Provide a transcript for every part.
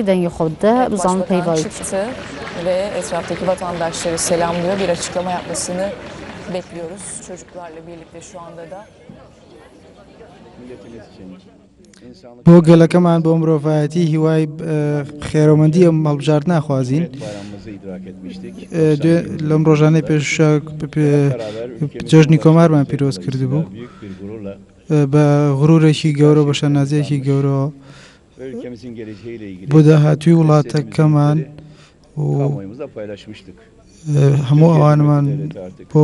Başbakan çıktı ve etraftaki vatandaşları selamlıyor. Bir açıklama yapmasını bekliyoruz çocuklarla birlikte şu anda da. بۆ گەلەکەمان بۆ مرۆڤایەتی هیوای خێرەوەمەندی ئەم هەڵبژار ناخوازیین لەم ڕۆژانەی پێشوشە جەژنی کۆمارمان پیرۆز کردبوو بە غرورێکی گەورە بە شەنازەیەکی گەورەوە بۆ داهاتووی وڵاتەکەمان هەموو ئەوانمان بۆ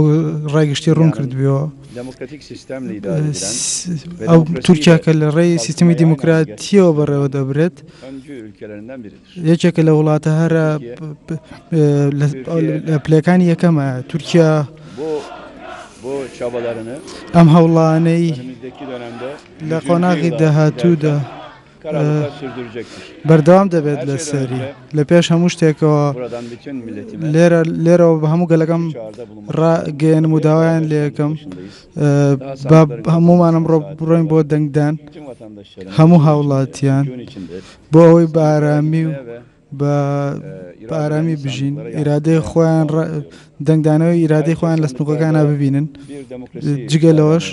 ڕایگەشتی ڕوون کردبیەوە ئەو تورکیا کە لە ڕێی سیستەمی دیموکراتیەوە بەڕێوە دەبرێت یەکێکە لە وڵاتە هەرە لە پلەکانی یەکەمە تورکیا ئەم هەوڵانەی لە قۆناغی داهاتوودا بەردەوام دەبێت لە سەری لە پێش هەموو شتێکەوە لێرەوە بە هەموو گەلەکەم ڕاگەێنم و داوایان لێ یەکەم هەموومانم بڕۆین بۆ دەنگدان هەموو هاوڵاتیان بۆ ئەوەی بە ئارامی و بە ئارامی بژین ئیرادەی خۆیان دەنگدانەوەی ئیرادەی خۆیان لە سنووقەکانە ببینن جگە لەوەش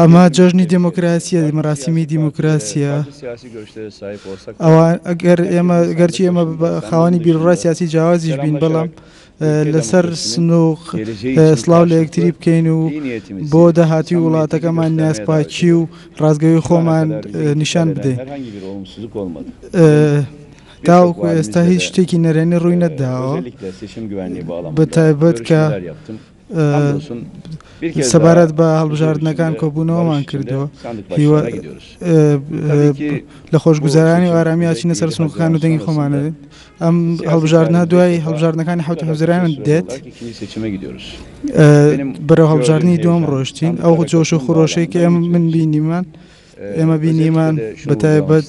ئەمە جەژنی دموکراسیە مەراسیمی دیموکراسیە ئەوان گەرچی ئێمە خاوەنی بیرڕای سیاسی جیاوازیش بین بەڵام لەسەر سنووق سڵاو لە یەکتری بکەین و بۆ داهاتوی وڵاتەکەمان نیازپاکی و ڕازگەوی خۆمان نیشان بدەین تاوەکو ئێستا هیچ شتێکی نەرێنی ڕووی نەداوە بە تایبەت کە سەبارەت بە هەڵبژاردنەکان کۆبوونەوەمان کردەوە لە خۆشگوزارانی و ئارامی ئاچینە سەر سنووقەکان و دەنگی خۆمانەدەین ئەم هەڵبژاردنە دوای هەڵبژاردنەکانی حوتە حوزەرانە دێت بەرەو هەڵبژاردننی دووەم ڕۆشتین ئەو جۆش و خۆشەی کە من بینیمان ئێمە بینیمان بە تایبەت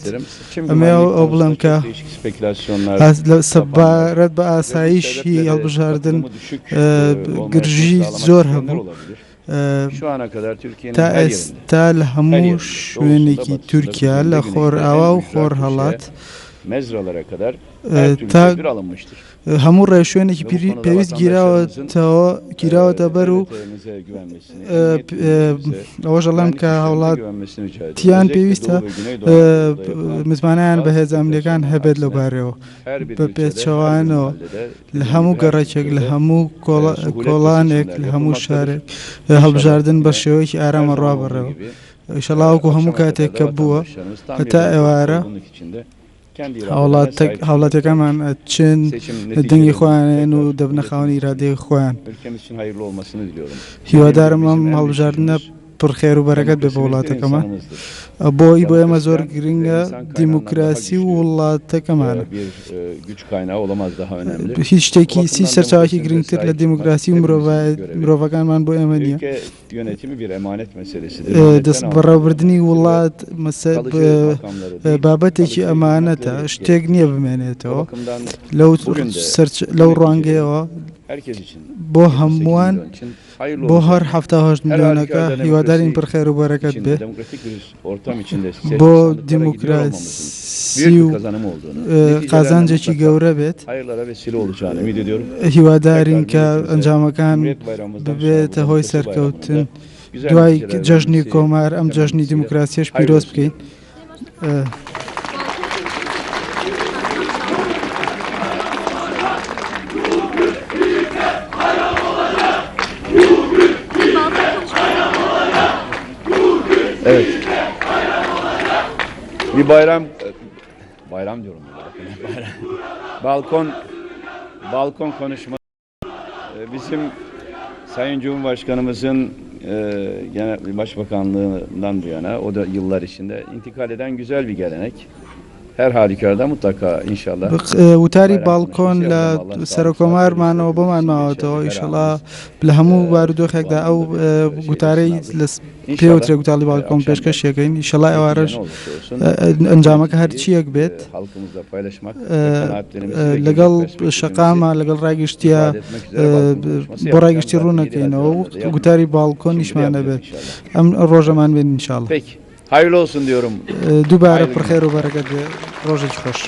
ئەمە ئەو بڵم کە سەبارەت بە ئاسایشی هەڵبژاردن گرژی زۆر هەبوو تا ئێستا لە هەموو شوێنێکی تورکیا لە خۆرئاوا و خۆرهەڵات تا هەموو ڕێ شوێنێکی پێویست گیراوەتە بەر و ئەوەش ئەڵێم کە هەوڵاتیان پێویستە مزمانیان بەهێز ئەمریکان هەبێت لەبارەوە بە پێچەوانەوە لە هەموو گەڕێکێک لە هەموو کۆڵانێک لە هەموو شارێک هەڵبژاردن بە شێوەیەکی ئارامە ڕابڕێەوە ئیشەڵاوەکو هەموو کاتێک کە بووە هەتا ئێوارە هاوڵاتەکەمان چن دەنگی خۆیانێن و دەبنە خاوەنی ئیرادەی خۆیان هیوادارم ئەم هەڵبژاردنە پڕخێر و بەرەکەت بێ بە وڵاتەکەمان بۆی بۆ ئێمە زۆر گرنگە دیموکراسی و وڵاتەکەمانە هیچ شتێکی سەرچاوێکی گرنگتر لە دیموکراسی و مرۆڤەکانمان بۆ ئێمە نییە دەست بەڕێوەبردننی وڵات بابەتێکی ئەمانەتە شتێک نییە بمێنێتەوە لەو ڕوانگەیەوە بۆ هەمووان بۆ هەر 78 میلیۆنەکە هیوادارین پڕخێر و بەرەکەت بێ بۆ دیموکراسی و قازانجێکی گەورە بێت هیوادارین کە ئەنجامەکان ببێتە هۆی سەرکەوتن دوای جەژنی کۆمار ئەم جەژنی دیموکراسیەش پیرۆز بکەین Evet. Bir bayram diyorum. Balkon konuşması bizim Sayın Cumhurbaşkanımızın genel başbakanlığından bu yana o da yıllar içinde intikal eden güzel bir gelenek. Her halükarda mutlaka inşallah. وتاری باڵکۆن لە سەرۆکۆمارمانەوە بۆمان ماوەتەوە ئیشەڵا لە هەموو بارودۆخێکدا ئەو گوتارەی پێوترێ گوتاڵی باڵکۆن پێشکەشێکەکەین ئیشەڵا ئێوارەش ئەنجامەکە هەرچیەک بێت لەگەڵ شەقامە لەگەڵ ڕایگەشتیە بۆ ڕایگەشتی ڕوونەکەینەوە گوتاری باڵکۆن نیشمانە بێت ئەم ڕۆژەمان بێن ئینشاڵڵا. Hayırlı olsun diyorum. دووبارە Hayırlı پرخێر و بەرەکەت ڕۆژێکی خۆش.